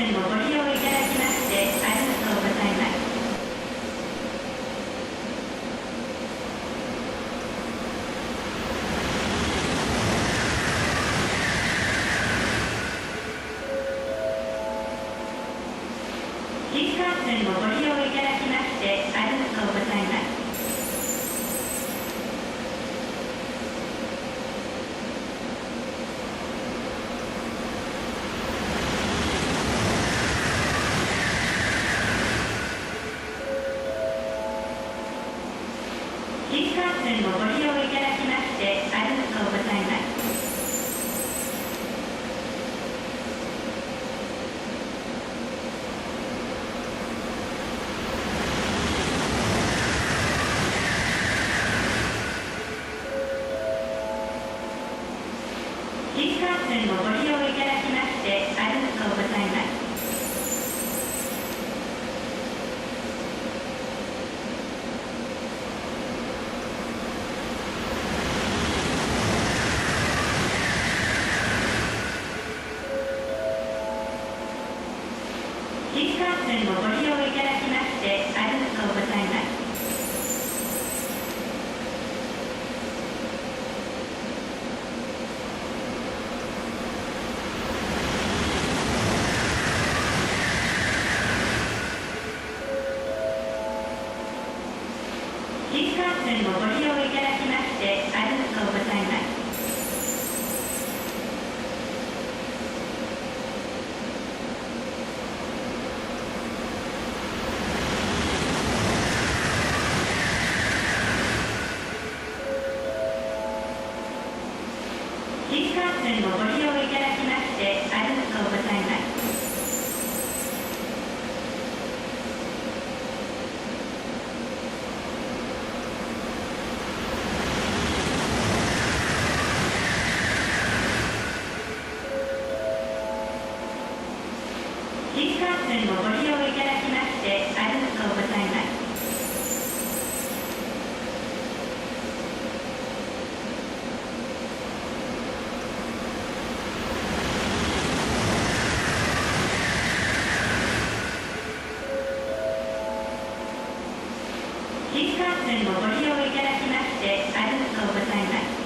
線をご利用いただきましてありがとうございます。新幹線をご利用いただきましてありがとうございます。新幹線をご利用いただきましてありがとうございます。新幹線をご利用いただきましてありがとうございます。新幹線をご利用いただきましてありがとうございます。新幹線をご利用いただきましてありがとうございます。新幹線をご利用いただきましてありがとうございます。新幹線をご利用いただきましてありがとうございます。新幹線をご利用いただきましてありがとうございます。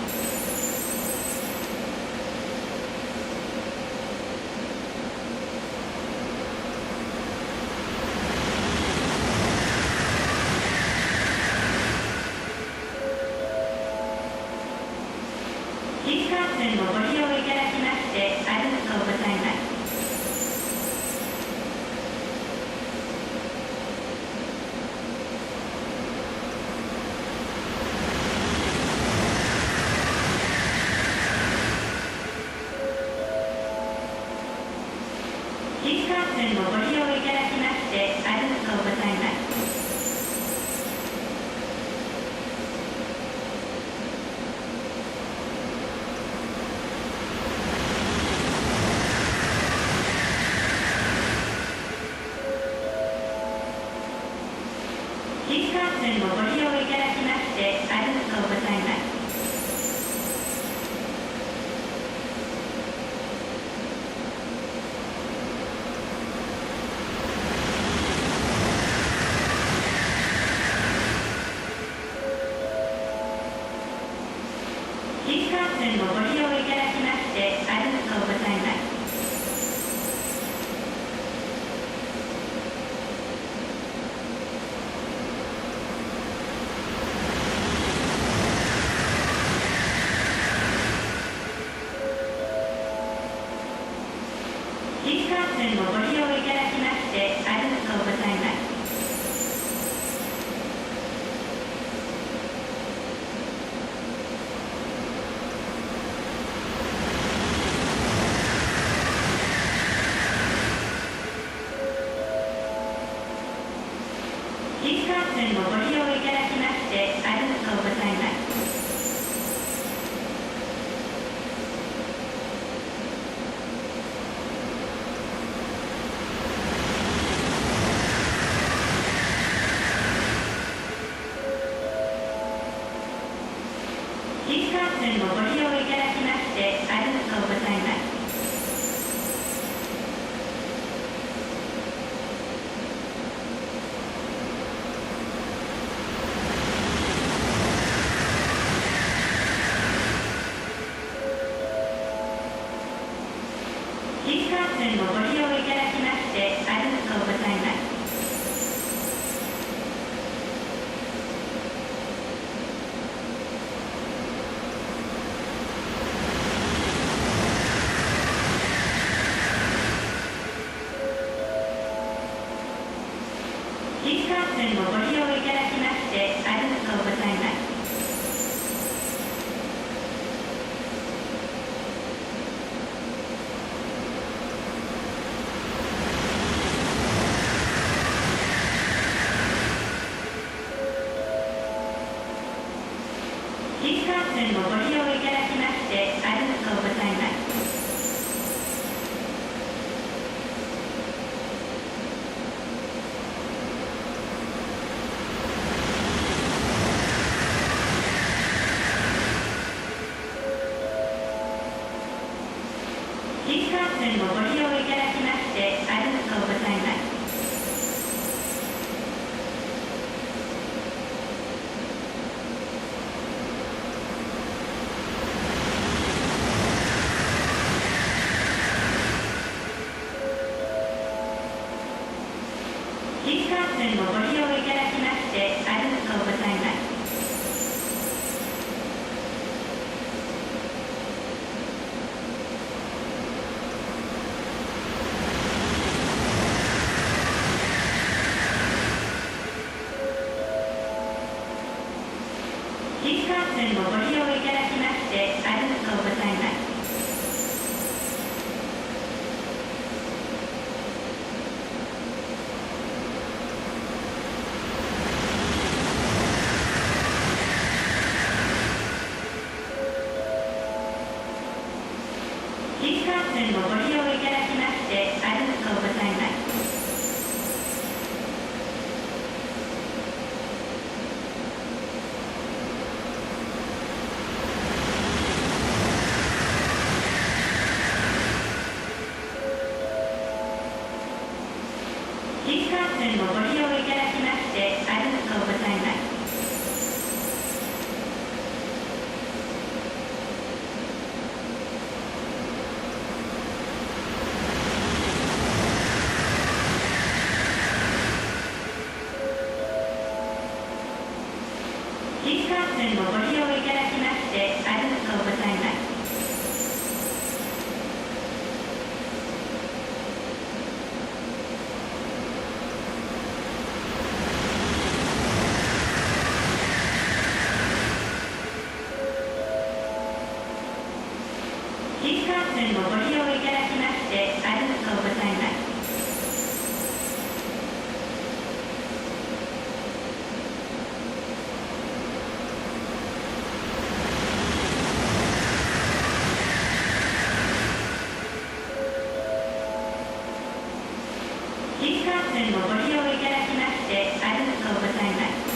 新幹線をご利用いただきましてありがとうございます。新幹線をご利用いただきましてありがとうございます。新幹線をご利用いただきましてありがとうございます。新幹線をご利用いただきましてありがとうございます。新幹線をご利用いただきましてありがとうございます。新幹線をご利用いただきましてありがとうございます。新幹線をご利用いただきましてありがとうございます。線をご利用いただきましてありがとうございます。新幹線をご利用いただきましてありがとうございます。新幹線をご利用いただきましてありがとうございます。新幹線をご利用いただきましてありがとうございます。新幹線をご利用いただきましてありがとうございます。新幹線をご利用いただきましてありがとうございます。新幹線をご利用いただきましてありがとうございます。新幹線をご利用いただきましてありがとうございます。新幹線をご利用いただきましてありがとうございます。新幹線をご利用いただきましてありがとうございます。新幹線をご利用いただきましてありがとうございます。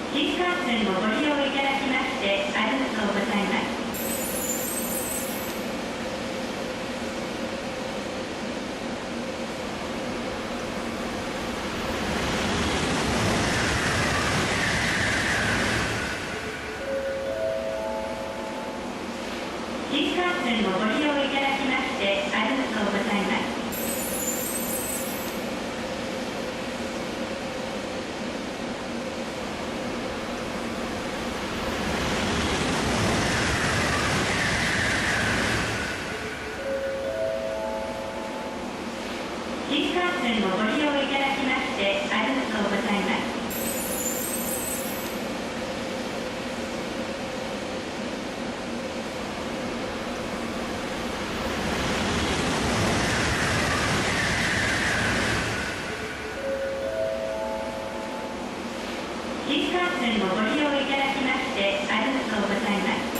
新幹線をご利用いただきましてありがとうございます。新幹線をご利用いただきましてありがとうございます。新幹線をご利用いただきましてありがとうございます。新幹線をご利用いただきましてありがとうございます。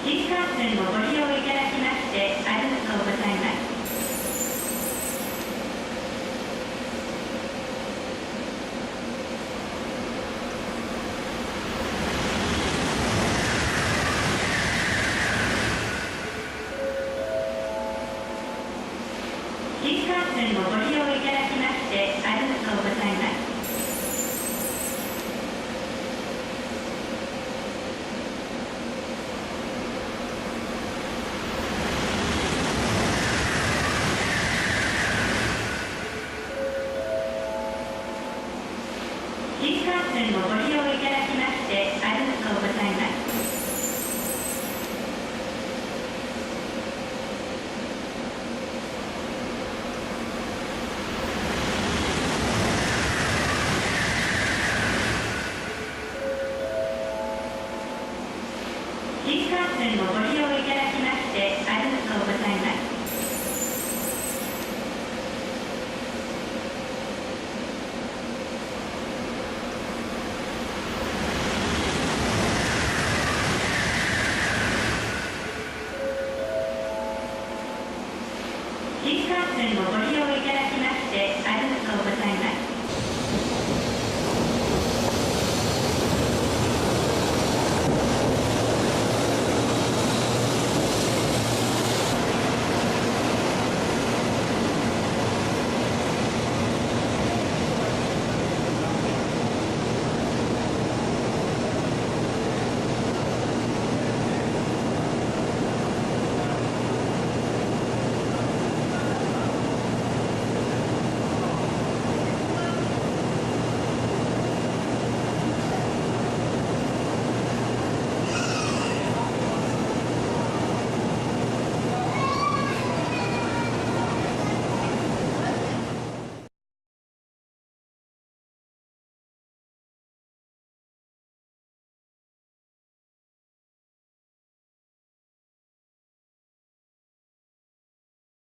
新幹線をご利用いただきましてありがとうございます。線をご利用いただきましてありがとうございます。新幹線をご利用いただきましてありがとうございます。新幹線をご利用いただきましてありがとうございます。新幹線をご利用